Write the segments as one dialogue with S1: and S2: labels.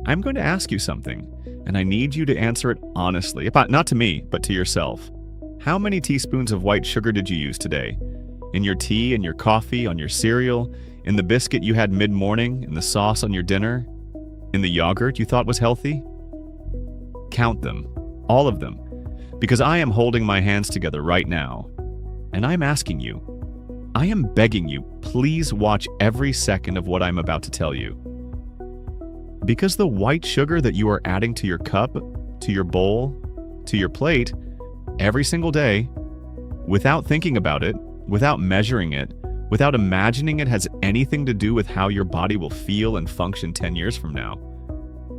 S1: I'm going to ask you something, and I need you to answer it honestly, not to me, but to yourself. How many teaspoons of white sugar did you use today? In your tea, in your coffee, on your cereal, in the biscuit you had mid-morning, in the sauce on your dinner, in the yogurt you thought was healthy? Count them, all of them, because I am holding my hands together right now, and I'm asking you, I am begging you, please watch every second of what I'm about to tell you. Because the white sugar that you are adding to your cup, to your bowl, to your plate, every single day, without thinking about it, without measuring it, without imagining it has anything to do with how your body will feel and function 10 years from now,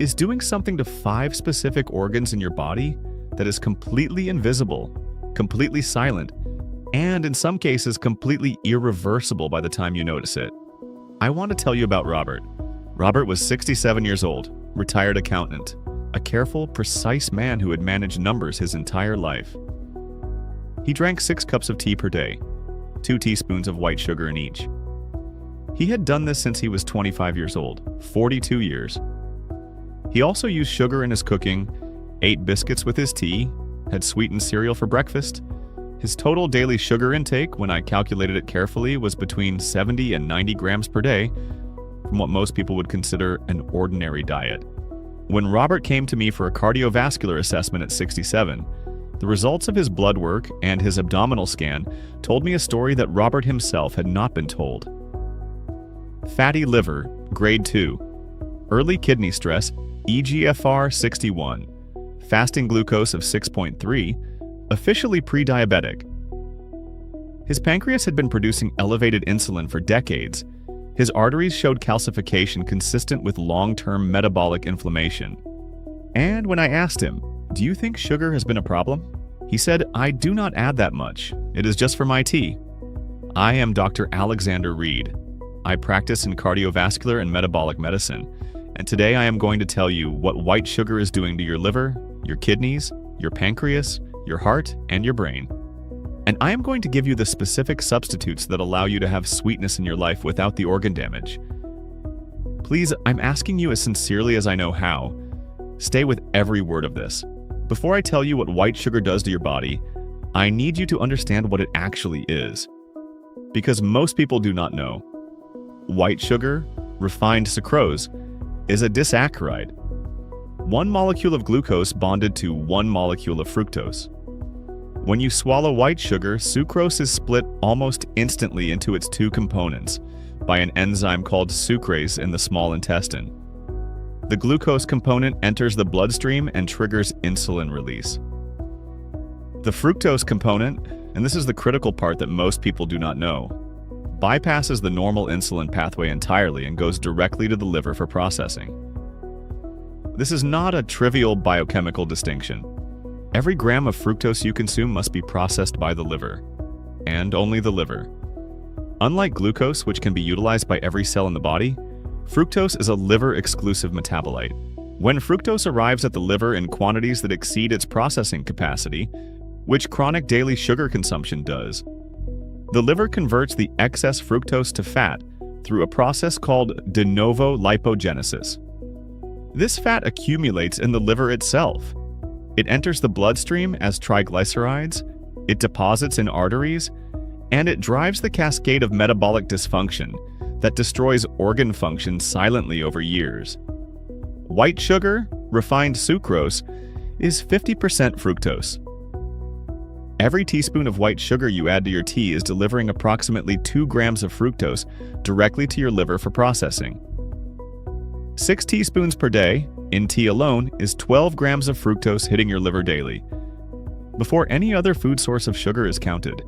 S1: is doing something to 5 specific organs in your body that is completely invisible, completely silent, and in some cases completely irreversible by the time you notice it. I want to tell you about Robert. Robert was 67 years old, retired accountant, a careful, precise man who had managed numbers his entire life. He drank 6 cups of tea per day, 2 teaspoons of white sugar in each. He had done this since he was 25 years old, 42 years. He also used sugar in his cooking, ate biscuits with his tea, had sweetened cereal for breakfast. His total daily sugar intake, when I calculated it carefully, was between 70 and 90 grams per day, from what most people would consider an ordinary diet. When Robert came to me for a cardiovascular assessment at 67, the results of his blood work and his abdominal scan told me a story that Robert himself had not been told. Fatty liver, grade 2. Early kidney stress, eGFR 61. Fasting glucose of 6.3. Officially pre-diabetic. His pancreas had been producing elevated insulin for decades. His arteries showed calcification consistent with long-term metabolic inflammation. And when I asked him, "Do you think sugar has been a problem?" he said, "I do not add that much. It is just for my tea." I am Dr. Alexander Reed. I practice in cardiovascular and metabolic medicine, and today I am going to tell you what white sugar is doing to your liver, your kidneys, your pancreas, your heart, and your brain. And I am going to give you the specific substitutes that allow you to have sweetness in your life without the organ damage. Please, I'm asking you as sincerely as I know how. Stay with every word of this. Before I tell you what white sugar does to your body, I need you to understand what it actually is. Because most people do not know. White sugar, refined sucrose, is a disaccharide. 1 molecule of glucose bonded to 1 molecule of fructose. When you swallow white sugar, sucrose is split almost instantly into its 2 components by an enzyme called sucrase in the small intestine. The glucose component enters the bloodstream and triggers insulin release. The fructose component, and this is the critical part that most people do not know, bypasses the normal insulin pathway entirely and goes directly to the liver for processing. This is not a trivial biochemical distinction. Every gram of fructose you consume must be processed by the liver, and only the liver. Unlike glucose, which can be utilized by every cell in the body, fructose is a liver-exclusive metabolite. When fructose arrives at the liver in quantities that exceed its processing capacity, which chronic daily sugar consumption does, the liver converts the excess fructose to fat through a process called de novo lipogenesis. This fat accumulates in the liver itself. It enters the bloodstream as triglycerides, it deposits in arteries, and it drives the cascade of metabolic dysfunction that destroys organ function silently over years. White sugar, refined sucrose, is 50% fructose. Every teaspoon of white sugar you add to your tea is delivering approximately 2 grams of fructose directly to your liver for processing. 6 teaspoons per day, in tea alone, is 12 grams of fructose hitting your liver daily, before any other food source of sugar is counted.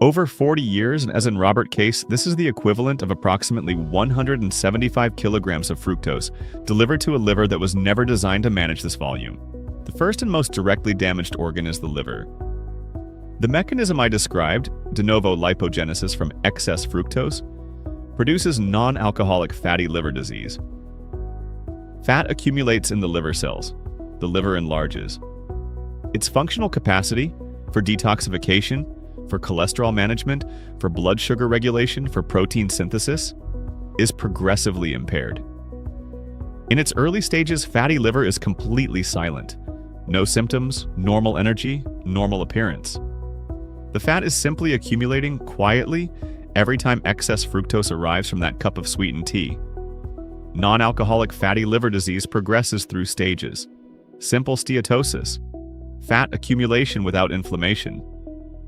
S1: Over 40 years, and as in Robert's case, this is the equivalent of approximately 175 kilograms of fructose delivered to a liver that was never designed to manage this volume. The first and most directly damaged organ is the liver. The mechanism I described, de novo lipogenesis from excess fructose, produces non-alcoholic fatty liver disease. Fat accumulates in the liver cells. The liver enlarges. Its functional capacity for detoxification, for cholesterol management, for blood sugar regulation, for protein synthesis, is progressively impaired. In its early stages, fatty liver is completely silent. No symptoms, normal energy, normal appearance. The fat is simply accumulating quietly every time excess fructose arrives from that cup of sweetened tea. Non-alcoholic fatty liver disease progresses through stages. Simple steatosis, fat accumulation without inflammation.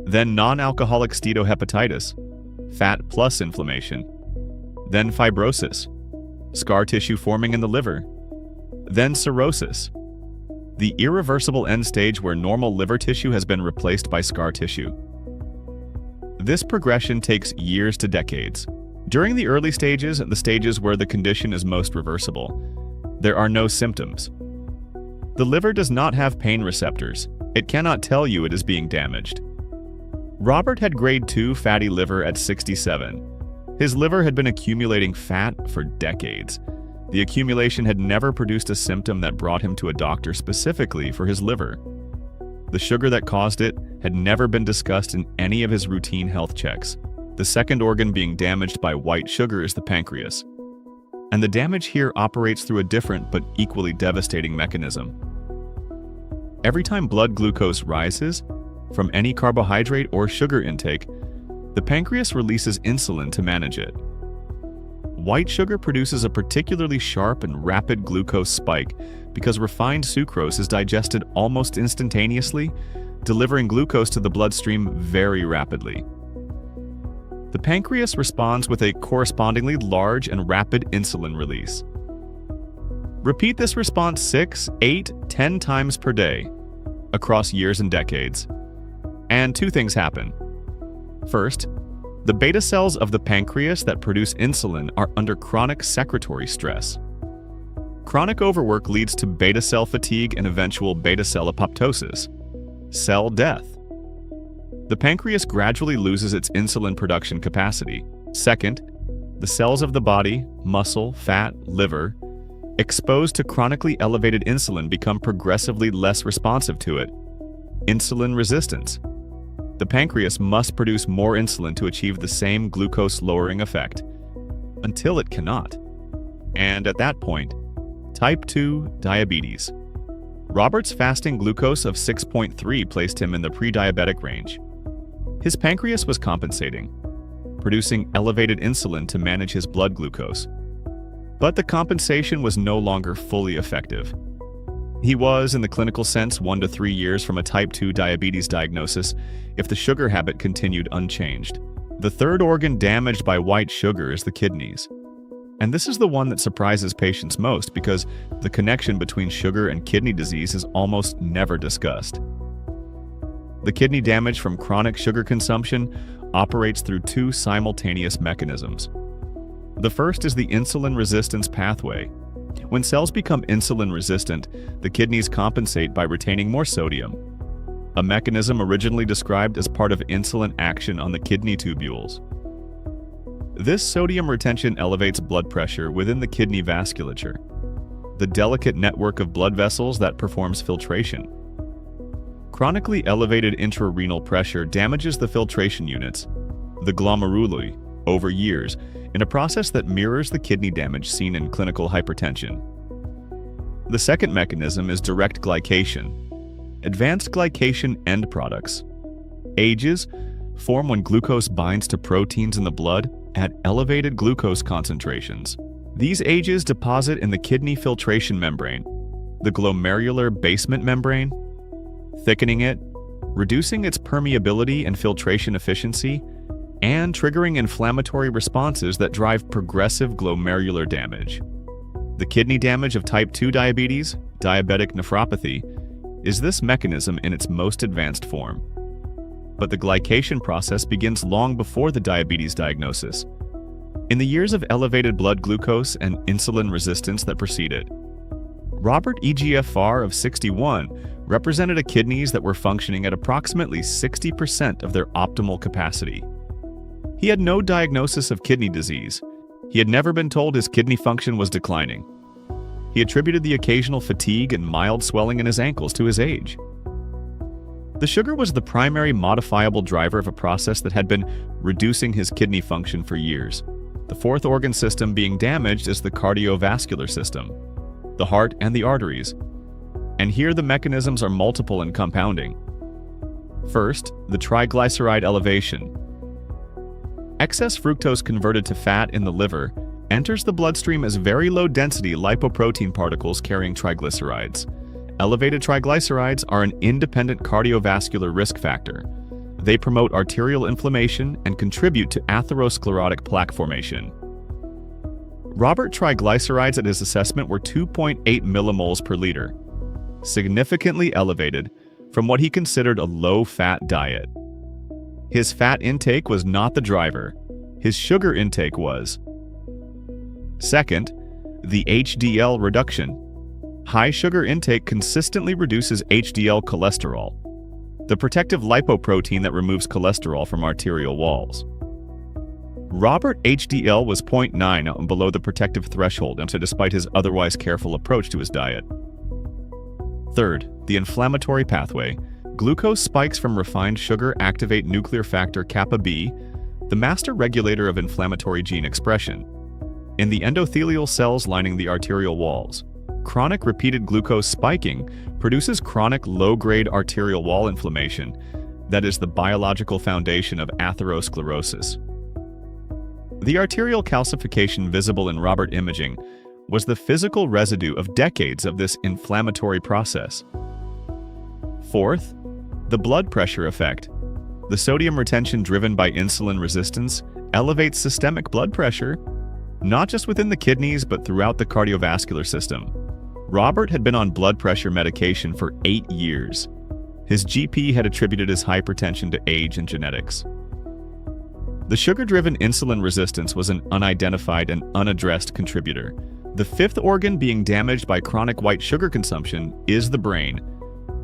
S1: Then non-alcoholic steatohepatitis, fat plus inflammation. Then fibrosis, scar tissue forming in the liver. Then cirrhosis, the irreversible end stage where normal liver tissue has been replaced by scar tissue. This progression takes years to decades. During the early stages, the stages where the condition is most reversible, there are no symptoms. The liver does not have pain receptors. It cannot tell you it is being damaged. Robert had grade 2 fatty liver at 67. His liver had been accumulating fat for decades. The accumulation had never produced a symptom that brought him to a doctor specifically for his liver. The sugar that caused it had never been discussed in any of his routine health checks. The second organ being damaged by white sugar is the pancreas. And the damage here operates through a different but equally devastating mechanism. Every time blood glucose rises from any carbohydrate or sugar intake, the pancreas releases insulin to manage it. White sugar produces a particularly sharp and rapid glucose spike because refined sucrose is digested almost instantaneously, delivering glucose to the bloodstream very rapidly. The pancreas responds with a correspondingly large and rapid insulin release. Repeat this response 6, 8, 10 times per day across years and decades. And two things happen. First, the beta cells of the pancreas that produce insulin are under chronic secretory stress. Chronic overwork leads to beta cell fatigue and eventual beta cell apoptosis, cell death. The pancreas gradually loses its insulin production capacity. Second, the cells of the body, muscle, fat, liver, exposed to chronically elevated insulin become progressively less responsive to it. Insulin resistance. The pancreas must produce more insulin to achieve the same glucose-lowering effect, until it cannot. And at that point, type 2 diabetes. Robert's fasting glucose of 6.3 placed him in the pre-diabetic range. His pancreas was compensating, producing elevated insulin to manage his blood glucose. But the compensation was no longer fully effective. He was, in the clinical sense, 1 to 3 years from a type 2 diabetes diagnosis if the sugar habit continued unchanged. The third organ damaged by white sugar is the kidneys. And this is the one that surprises patients most because the connection between sugar and kidney disease is almost never discussed. The kidney damage from chronic sugar consumption operates through two simultaneous mechanisms. The first is the insulin resistance pathway. When cells become insulin resistant, the kidneys compensate by retaining more sodium, a mechanism originally described as part of insulin action on the kidney tubules. This sodium retention elevates blood pressure within the kidney vasculature, the delicate network of blood vessels that performs filtration. Chronically elevated intrarenal pressure damages the filtration units, the glomeruli, over years, in a process that mirrors the kidney damage seen in clinical hypertension. The second mechanism is direct glycation. Advanced glycation end products, AGEs, form when glucose binds to proteins in the blood at elevated glucose concentrations. These AGEs deposit in the kidney filtration membrane, the glomerular basement membrane, thickening it, reducing its permeability and filtration efficiency, and triggering inflammatory responses that drive progressive glomerular damage. The kidney damage of type 2 diabetes, diabetic nephropathy, is this mechanism in its most advanced form. But the glycation process begins long before the diabetes diagnosis, in the years of elevated blood glucose and insulin resistance that preceded. Robert eGFR of 61 represented a kidneys that were functioning at approximately 60% of their optimal capacity. He had no diagnosis of kidney disease. He had never been told his kidney function was declining. He attributed the occasional fatigue and mild swelling in his ankles to his age. The sugar was the primary modifiable driver of a process that had been reducing his kidney function for years. The fourth organ system being damaged is the cardiovascular system. the heart, and the arteries. And here the mechanisms are multiple and compounding. First, the triglyceride elevation. Excess fructose converted to fat in the liver enters the bloodstream as very low-density lipoprotein particles carrying triglycerides. Elevated triglycerides are an independent cardiovascular risk factor. They promote arterial inflammation and contribute to atherosclerotic plaque formation. Robert triglycerides at his assessment were 2.8 millimoles per liter, significantly elevated from what he considered a low-fat diet. His fat intake was not the driver. His sugar intake was. Second, the HDL reduction. High sugar intake consistently reduces HDL cholesterol, the protective lipoprotein that removes cholesterol from arterial walls. Robert HDL was 0.9 below the protective threshold, and so despite his otherwise careful approach to his diet. Third, the inflammatory pathway. Glucose spikes from refined sugar activate nuclear factor kappa B, the master regulator of inflammatory gene expression, in the endothelial cells lining the arterial walls. Chronic repeated glucose spiking produces chronic low-grade arterial wall inflammation that is the biological foundation of atherosclerosis. The arterial calcification visible in Robert imaging was the physical residue of decades of this inflammatory process. Fourth, the blood pressure effect. The sodium retention driven by insulin resistance elevates systemic blood pressure, not just within the kidneys but throughout the cardiovascular system. Robert had been on blood pressure medication for 8 years. His GP had attributed his hypertension to age and genetics. The sugar-driven insulin resistance was an unidentified and unaddressed contributor. The fifth organ being damaged by chronic white sugar consumption is the brain.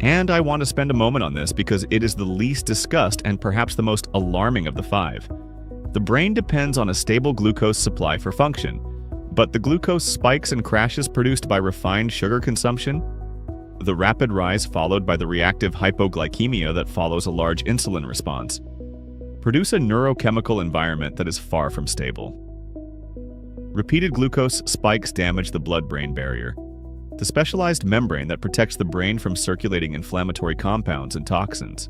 S1: And I want to spend a moment on this because it is the least discussed and perhaps the most alarming of the five. The brain depends on a stable glucose supply for function, but the glucose spikes and crashes produced by refined sugar consumption, the rapid rise followed by the reactive hypoglycemia that follows a large insulin response, produce a neurochemical environment that is far from stable. Repeated glucose spikes damage the blood-brain barrier, the specialized membrane that protects the brain from circulating inflammatory compounds and toxins.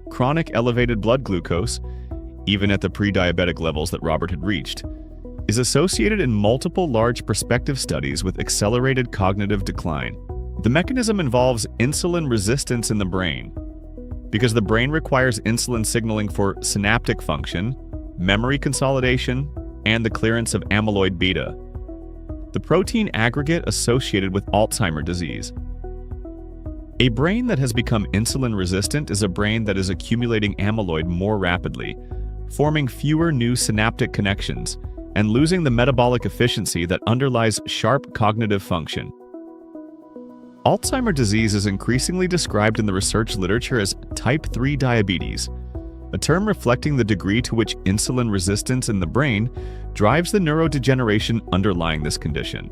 S1: Chronic elevated blood glucose, even at the pre-diabetic levels that Robert had reached, is associated in multiple large prospective studies with accelerated cognitive decline. The mechanism involves insulin resistance in the brain, because the brain requires insulin signaling for synaptic function, memory consolidation, and the clearance of amyloid beta, the protein aggregate associated with Alzheimer's disease. A brain that has become insulin resistant is a brain that is accumulating amyloid more rapidly, forming fewer new synaptic connections, and losing the metabolic efficiency that underlies sharp cognitive function. Alzheimer's disease is increasingly described in the research literature as type 3 diabetes, a term reflecting the degree to which insulin resistance in the brain drives the neurodegeneration underlying this condition.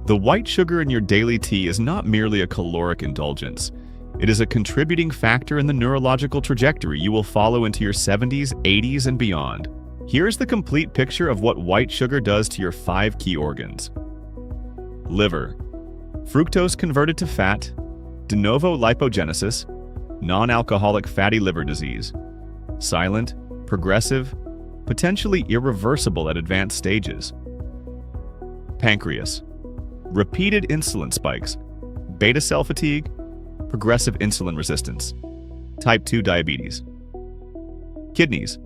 S1: The white sugar in your daily tea is not merely a caloric indulgence. It is a contributing factor in the neurological trajectory you will follow into your 70s, 80s, and beyond. Here's the complete picture of what white sugar does to your 5 key organs. Liver. Fructose converted to fat, de novo lipogenesis, non-alcoholic fatty liver disease, silent, progressive, potentially irreversible at advanced stages. Pancreas. Repeated insulin spikes, beta cell fatigue, progressive insulin resistance, type 2 diabetes. Kidneys.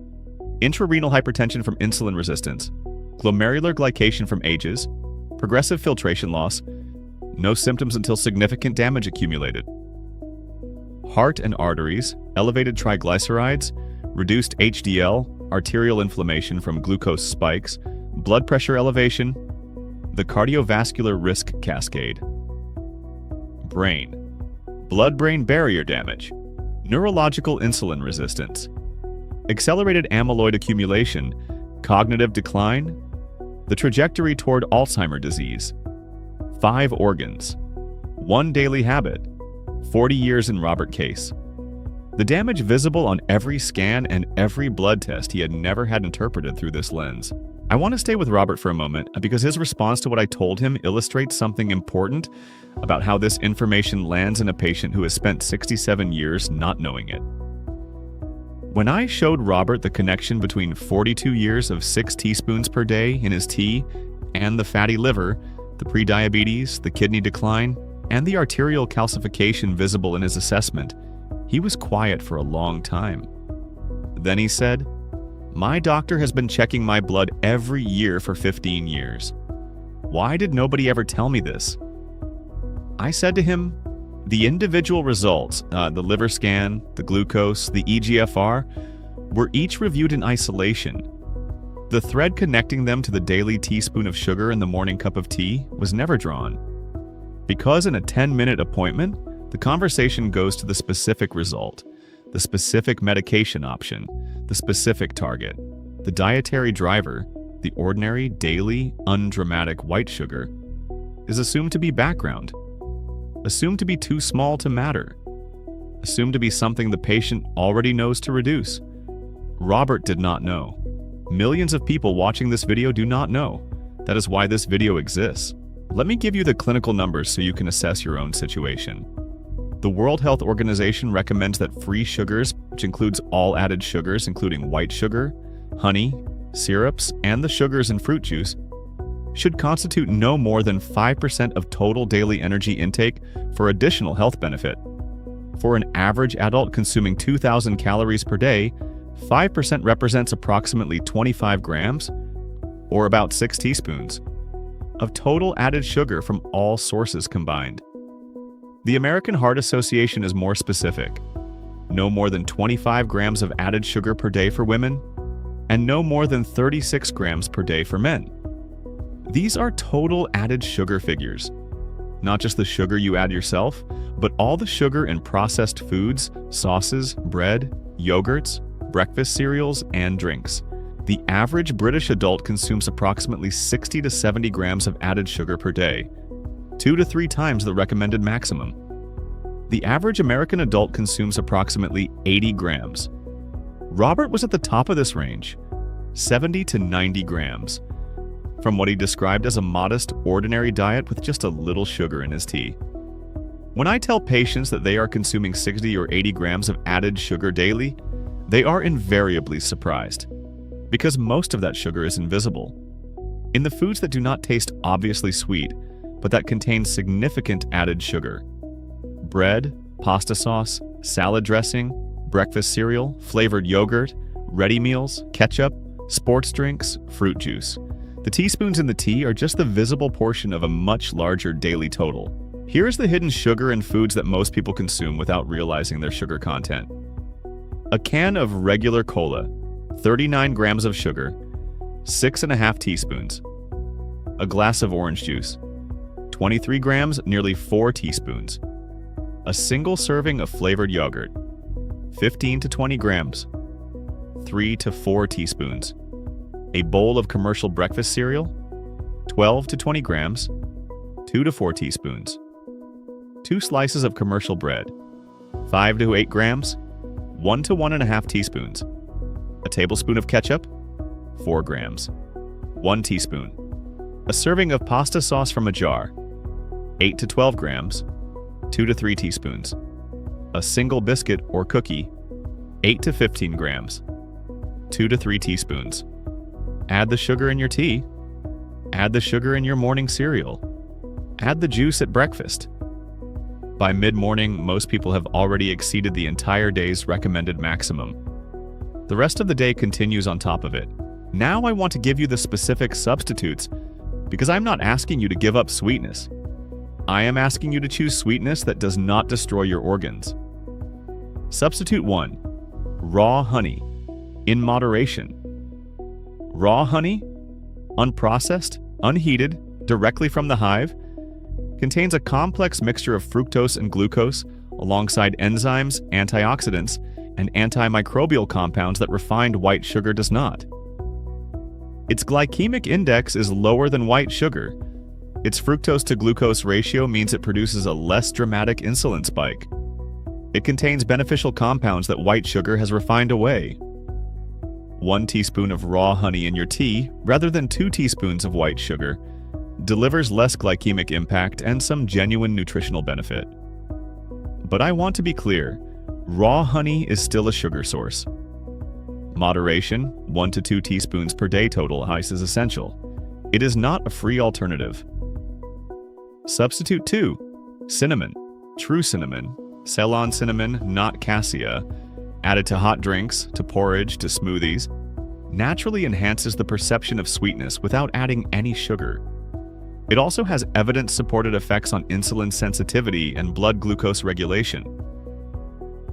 S1: Intrarenal hypertension from insulin resistance, glomerular glycation from ages, progressive filtration loss, no symptoms until significant damage accumulated. Heart and arteries, elevated triglycerides, reduced HDL, arterial inflammation from glucose spikes, blood pressure elevation, the cardiovascular risk cascade. Brain. Blood-brain barrier damage, neurological insulin resistance, accelerated amyloid accumulation, cognitive decline, the trajectory toward Alzheimer's disease. 5 organs, 1 daily habit, 40 years in Robert case. The damage visible on every scan and every blood test he had never had interpreted through this lens. I want to stay with Robert for a moment because his response to what I told him illustrates something important about how this information lands in a patient who has spent 67 years not knowing it. When I showed Robert the connection between 42 years of 6 teaspoons per day in his tea and the fatty liver, the prediabetes, the kidney decline, and the arterial calcification visible in his assessment, he was quiet for a long time. Then he said, "My doctor has been checking my blood every year for 15 years. Why did nobody ever tell me this?" I said to him, "The individual results, the liver scan, the glucose, the eGFR, were each reviewed in isolation. The thread connecting them to the daily teaspoon of sugar in the morning cup of tea was never drawn. Because in a 10-minute appointment, the conversation goes to the specific result, the specific medication option, the specific target, the dietary driver, the ordinary, daily, undramatic white sugar, is assumed to be background, assumed to be too small to matter, assumed to be something the patient already knows to reduce." Robert did not know. Millions of people watching this video do not know. That is why this video exists. Let me give you the clinical numbers so you can assess your own situation. The World Health Organization recommends that free sugars, which includes all added sugars including white sugar, honey, syrups, and the sugars in fruit juice, should constitute no more than 5% of total daily energy intake for additional health benefit. For an average adult consuming 2,000 calories per day, 5% represents approximately 25 grams, or about 6 teaspoons, of total added sugar from all sources combined. The American Heart Association is more specific: no more than 25 grams of added sugar per day for women, and no more than 36 grams per day for men. These are total added sugar figures. Not just the sugar you add yourself, but all the sugar in processed foods, sauces, bread, yogurts, breakfast cereals, and drinks. The average British adult consumes approximately 60 to 70 grams of added sugar per day, 2 to 3 times the recommended maximum. The average American adult consumes approximately 80 grams. Robert was at the top of this range, 70 to 90 grams, from what he described as a modest, ordinary diet with just a little sugar in his tea. When I tell patients that they are consuming 60 or 80 grams of added sugar daily, they are invariably surprised, because most of that sugar is invisible. In the foods that do not taste obviously sweet, but that contain significant added sugar: bread, pasta sauce, salad dressing, breakfast cereal, flavored yogurt, ready meals, ketchup, sports drinks, fruit juice. The teaspoons in the tea are just the visible portion of a much larger daily total. Here's the hidden sugar in foods that most people consume without realizing their sugar content. A can of regular cola, 39 grams of sugar, 6.5 teaspoons. A glass of orange juice, 23 grams, nearly 4 teaspoons. A single serving of flavored yogurt, 15 to 20 grams, 3 to 4 teaspoons. A bowl of commercial breakfast cereal, 12 to 20 grams, 2 to 4 teaspoons. 2 slices of commercial bread, 5 to 8 grams, 1 to 1.5 teaspoons. A tablespoon of ketchup, 4 grams, 1 teaspoon. A serving of pasta sauce from a jar, 8 to 12 grams, 2 to 3 teaspoons. A single biscuit or cookie, 8 to 15 grams, 2 to 3 teaspoons. Add the sugar in your tea. Add the sugar in your morning cereal. Add the juice at breakfast. By mid-morning, most people have already exceeded the entire day's recommended maximum. The rest of the day continues on top of it. Now I want to give you the specific substitutes, because I'm not asking you to give up sweetness. I am asking you to choose sweetness that does not destroy your organs. Substitute 1. Raw honey, in moderation. Raw honey, unprocessed, unheated, directly from the hive, contains a complex mixture of fructose and glucose alongside enzymes, antioxidants, and antimicrobial compounds that refined white sugar does not. Its glycemic index is lower than white sugar. Its fructose to glucose ratio means it produces a less dramatic insulin spike. It contains beneficial compounds that white sugar has refined away. 1 teaspoon of raw honey in your tea rather than 2 teaspoons of white sugar delivers less glycemic impact and some genuine nutritional benefit. But I want to be clear, raw honey is still a sugar source. Moderation, 1 to 2 teaspoons per day total ice is essential. It is not a free alternative. Substitute 2. Cinnamon. True cinnamon. Ceylon cinnamon, not cassia. Added to hot drinks, to porridge, to smoothies. Naturally enhances the perception of sweetness without adding any sugar. It also has evidence-supported effects on insulin sensitivity and blood glucose regulation.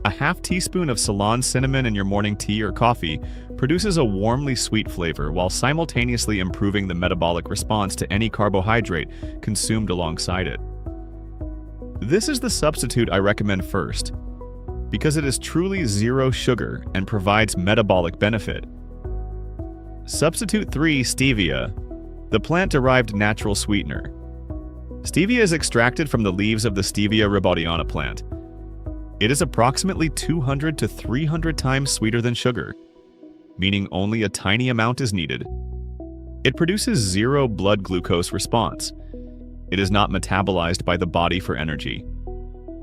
S1: A half teaspoon of Ceylon cinnamon in your morning tea or coffee produces a warmly sweet flavor while simultaneously improving the metabolic response to any carbohydrate consumed alongside it. This is the substitute I recommend first, because it is truly zero sugar and provides metabolic benefit. Substitute 3. Stevia, the plant-derived natural sweetener. Stevia is extracted from the leaves of the Stevia rebaudiana plant. It is approximately 200 to 300 times sweeter than sugar, meaning only a tiny amount is needed. It produces zero blood glucose response. It is not metabolized by the body for energy.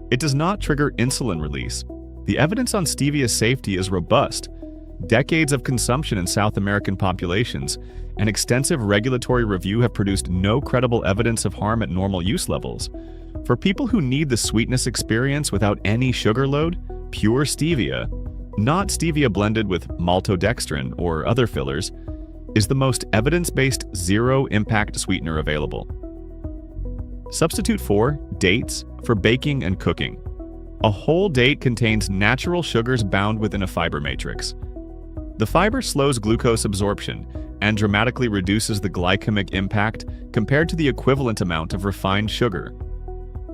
S1: It does not trigger insulin release. The evidence on stevia's safety is robust. Decades of consumption in South American populations and extensive regulatory review have produced no credible evidence of harm at normal use levels. For people who need the sweetness experience without any sugar load, pure stevia, not stevia blended with maltodextrin or other fillers, is the most evidence-based zero-impact sweetener available. Substitute 4. Dates for baking and cooking. A whole date contains natural sugars bound within a fiber matrix. The fiber slows glucose absorption and dramatically reduces the glycemic impact compared to the equivalent amount of refined sugar.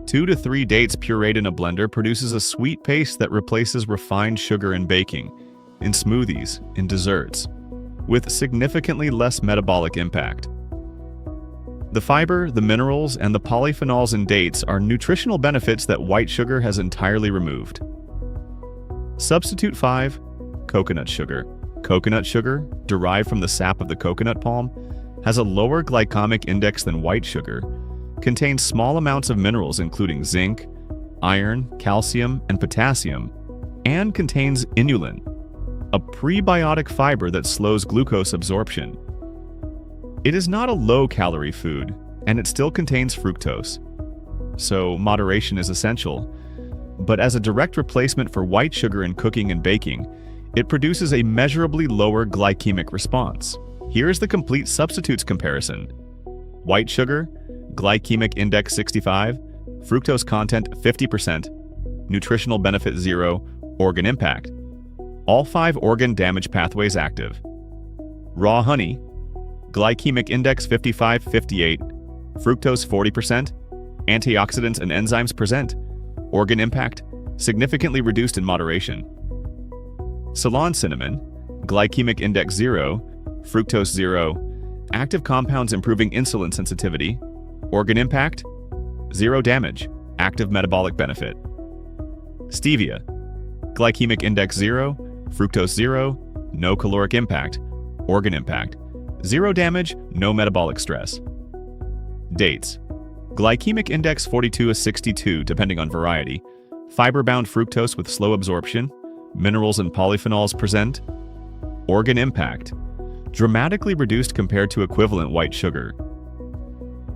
S1: 2 to 3 dates pureed in a blender produces a sweet paste that replaces refined sugar in baking, in smoothies, in desserts, with significantly less metabolic impact. The fiber, the minerals, and the polyphenols in dates are nutritional benefits that white sugar has entirely removed. Substitute 5. Coconut sugar. Coconut sugar, derived from the sap of the coconut palm, has a lower glycemic index than white sugar, contains small amounts of minerals including zinc, iron, calcium, and potassium, and contains inulin, a prebiotic fiber that slows glucose absorption. It is not a low-calorie food, and it still contains fructose, so moderation is essential. But as a direct replacement for white sugar in cooking and baking, it produces a measurably lower glycemic response. Here is the complete substitutes comparison. White sugar, glycemic index 65, fructose content 50%, nutritional benefit 0, organ impact. All 5 organ damage pathways active. Raw honey, glycemic index 55-58, fructose 40%, antioxidants and enzymes present, organ impact significantly reduced in moderation. Ceylon cinnamon, glycemic index 0, fructose 0, active compounds improving insulin sensitivity, organ impact, 0 damage, active metabolic benefit. Stevia, glycemic index 0, fructose 0, no caloric impact, organ impact, 0 damage, no metabolic stress. Dates, glycemic index 42-62 depending on variety, fiber-bound fructose with slow absorption, minerals and polyphenols present, organ impact, dramatically reduced compared to equivalent white sugar.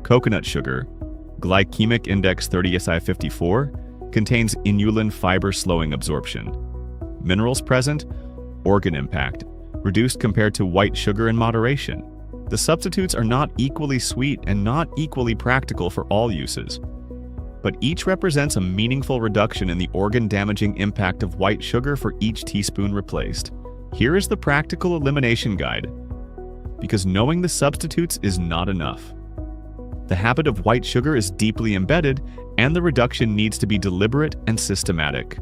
S1: Coconut sugar, glycemic index 30-54, contains inulin fiber slowing absorption. Minerals present, organ impact, reduced compared to white sugar in moderation. The substitutes are not equally sweet and not equally practical for all uses, but each represents a meaningful reduction in the organ-damaging impact of white sugar for each teaspoon replaced. Here is the practical elimination guide, because knowing the substitutes is not enough. The habit of white sugar is deeply embedded, and the reduction needs to be deliberate and systematic.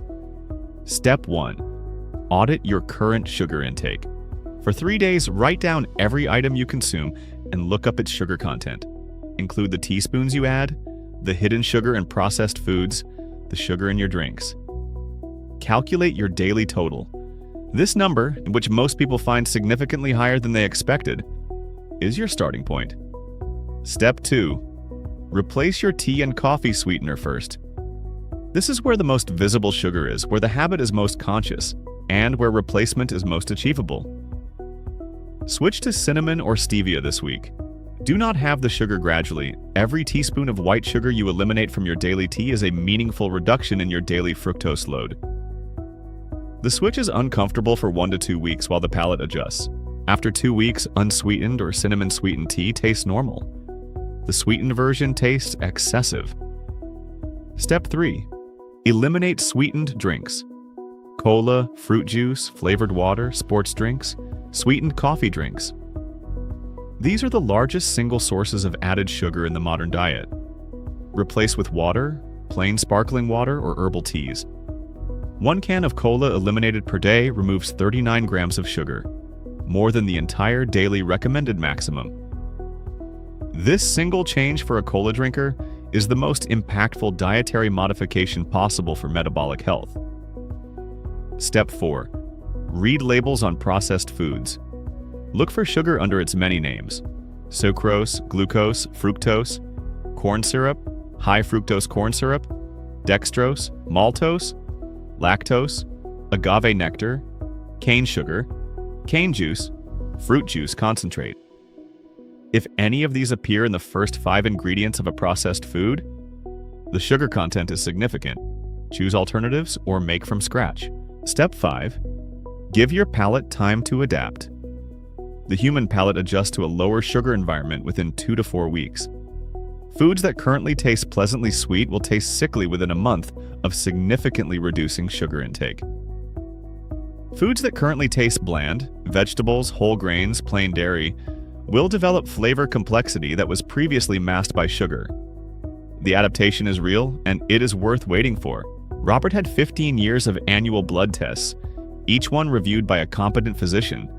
S1: Step 1. Audit your current sugar intake. For 3 days, write down every item you consume and look up its sugar content. Include the teaspoons you add, the hidden sugar in processed foods, the sugar in your drinks. Calculate your daily total. This number, which most people find significantly higher than they expected, is your starting point. Step 2. Replace your tea and coffee sweetener first. This is where the most visible sugar is, where the habit is most conscious, and where replacement is most achievable. Switch to cinnamon or stevia this week. Do not halve the sugar gradually. Every teaspoon of white sugar you eliminate from your daily tea is a meaningful reduction in your daily fructose load. The switch is uncomfortable for 1 to 2 weeks while the palate adjusts. After 2 weeks, unsweetened or cinnamon-sweetened tea tastes normal. The sweetened version tastes excessive. Step 3. Eliminate sweetened drinks. Cola, fruit juice, flavored water, sports drinks, sweetened coffee drinks. These are the largest single sources of added sugar in the modern diet. Replace with water, plain sparkling water, or herbal teas. 1 can of cola eliminated per day removes 39 grams of sugar, more than the entire daily recommended maximum. This single change for a cola drinker is the most impactful dietary modification possible for metabolic health. Step 4. Read labels on processed foods. Look for sugar under its many names: sucrose, glucose, fructose, corn syrup, high fructose corn syrup, dextrose, maltose, lactose, agave nectar, cane sugar, cane juice, fruit juice concentrate. If any of these appear in the first 5 ingredients of a processed food, the sugar content is significant. Choose alternatives or make from scratch. Step 5. Give your palate time to adapt. The human palate adjusts to a lower sugar environment within 2 to 4 weeks. Foods that currently taste pleasantly sweet will taste sickly within a month of significantly reducing sugar intake. Foods that currently taste bland, vegetables, whole grains, plain dairy, will develop flavor complexity that was previously masked by sugar. The adaptation is real, and it is worth waiting for. Robert had 15 years of annual blood tests, each one reviewed by a competent physician,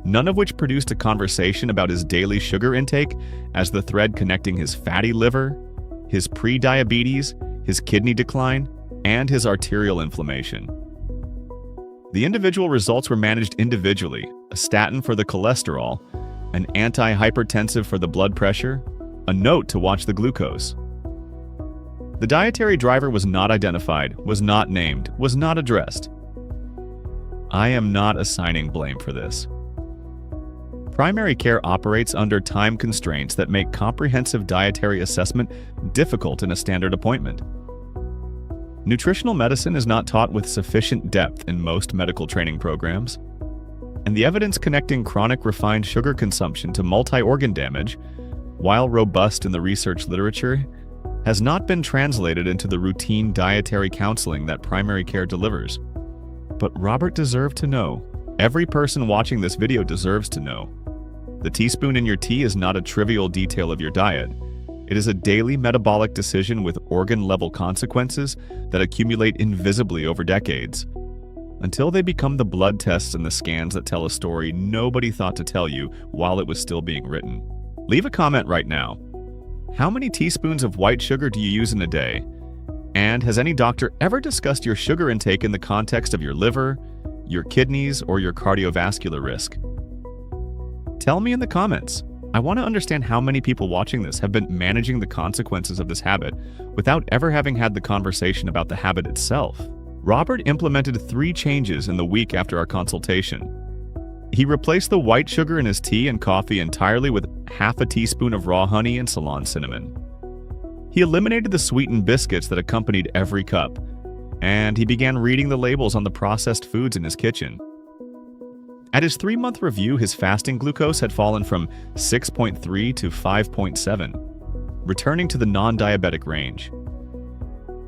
S1: none of which produced a conversation about his daily sugar intake as the thread connecting his fatty liver, his pre-diabetes, his kidney decline, and his arterial inflammation. The individual results were managed individually: a statin for the cholesterol, an antihypertensive for the blood pressure, a note to watch the glucose. The dietary driver was not identified, was not named, was not addressed. I am not assigning blame for this. Primary care operates under time constraints that make comprehensive dietary assessment difficult in a standard appointment. Nutritional medicine is not taught with sufficient depth in most medical training programs, and the evidence connecting chronic refined sugar consumption to multi-organ damage, while robust in the research literature, has not been translated into the routine dietary counseling that primary care delivers. But Robert deserved to know. Every person watching this video deserves to know. The teaspoon in your tea is not a trivial detail of your diet. It is a daily metabolic decision with organ-level consequences that accumulate invisibly over decades, until they become the blood tests and the scans that tell a story nobody thought to tell you while it was still being written. Leave a comment right now. How many teaspoons of white sugar do you use in a day? And has any doctor ever discussed your sugar intake in the context of your liver, your kidneys, or your cardiovascular risk? Tell me in the comments. I want to understand how many people watching this have been managing the consequences of this habit without ever having had the conversation about the habit itself. Robert implemented 3 changes in the week after our consultation. He replaced the white sugar in his tea and coffee entirely with half a teaspoon of raw honey and Ceylon cinnamon. He eliminated the sweetened biscuits that accompanied every cup, and he began reading the labels on the processed foods in his kitchen. At his 3-month review, his fasting glucose had fallen from 6.3 to 5.7, returning to the non-diabetic range.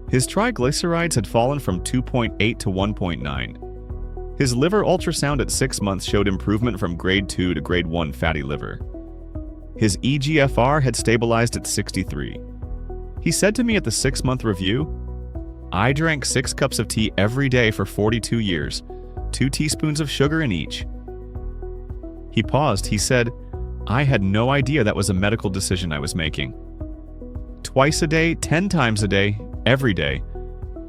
S1: His triglycerides had fallen from 2.8 to 1.9. His liver ultrasound at 6 months showed improvement from grade 2 to grade 1 fatty liver. His eGFR had stabilized at 63. He said to me at the 6-month review, "I drank 6 cups of tea every day for 42 years, 2 teaspoons of sugar in each." He paused. He said, "I had no idea that was a medical decision I was making. Twice a day, 10 times a day, every day,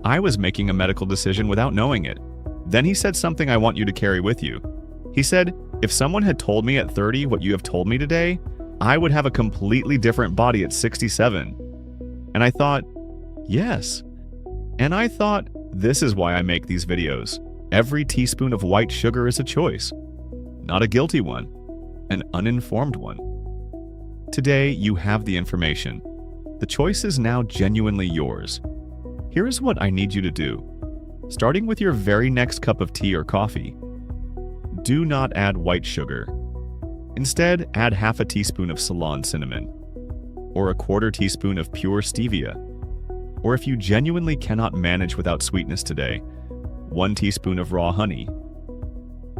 S1: I was making a medical decision without knowing it. Then he said something I want you to carry with you. He said, if someone had told me at 30 what you have told me today, I would have a completely different body at 67. And I thought, yes. And I thought, this is why I make these videos. Every teaspoon of white sugar is a choice, not a guilty one, an uninformed one. Today, you have the information. The choice is now genuinely yours. Here is what I need you to do. Starting with your very next cup of tea or coffee, do not add white sugar. Instead, add half a teaspoon of Ceylon cinnamon, or a quarter teaspoon of pure stevia. Or if you genuinely cannot manage without sweetness today, 1 teaspoon of raw honey.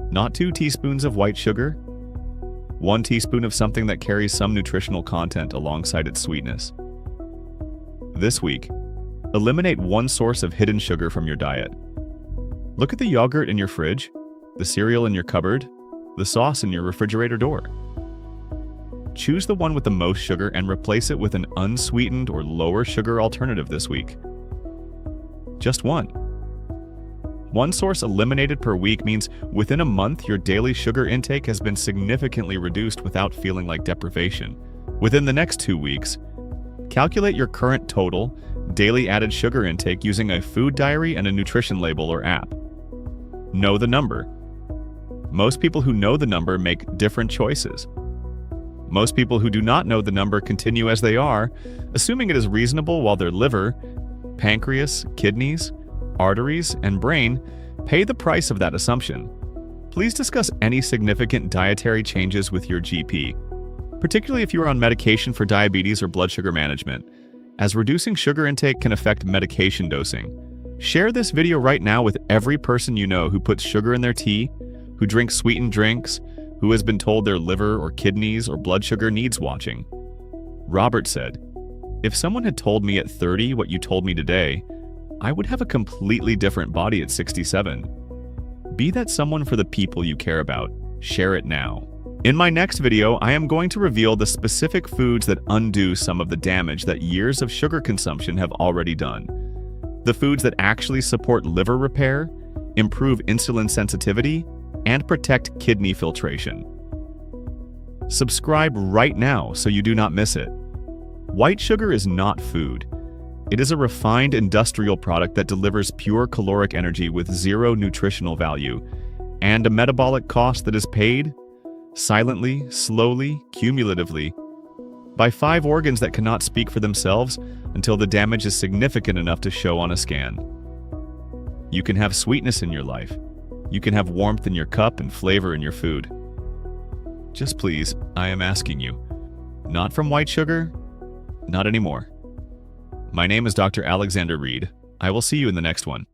S1: Not 2 teaspoons of white sugar, 1 teaspoon of something that carries some nutritional content alongside its sweetness. This week, eliminate one source of hidden sugar from your diet. Look at the yogurt in your fridge, the cereal in your cupboard, the sauce in your refrigerator door. Choose the one with the most sugar and replace it with an unsweetened or lower sugar alternative this week. Just one. One source eliminated per week means within a month your daily sugar intake has been significantly reduced without feeling like deprivation. Within the next 2 weeks, calculate your current total daily added sugar intake using a food diary and a nutrition label or app. Know the number. Most people who know the number make different choices. Most people who do not know the number continue as they are, assuming it is reasonable while their liver, pancreas, kidneys, arteries, and brain pay the price of that assumption. Please discuss any significant dietary changes with your GP, particularly if you are on medication for diabetes or blood sugar management, as reducing sugar intake can affect medication dosing. Share this video right now with every person you know who puts sugar in their tea, who drinks sweetened drinks, who has been told their liver or kidneys or blood sugar needs watching. Robert said, if someone had told me at 30 what you told me today, I would have a completely different body at 67. Be that someone for the people you care about. Share it now. In my next video, I am going to reveal the specific foods that undo some of the damage that years of sugar consumption have already done. The foods that actually support liver repair, improve insulin sensitivity, and protect kidney filtration. Subscribe right now so you do not miss it. White sugar is not food. It is a refined industrial product that delivers pure caloric energy with zero nutritional value and a metabolic cost that is paid silently, slowly, cumulatively by 5 organs that cannot speak for themselves until the damage is significant enough to show on a scan. You can have sweetness in your life. You can have warmth in your cup and flavor in your food. Just please, I am asking you, not from white sugar, not anymore. My name is Dr. Alexander Reed. I will see you in the next one.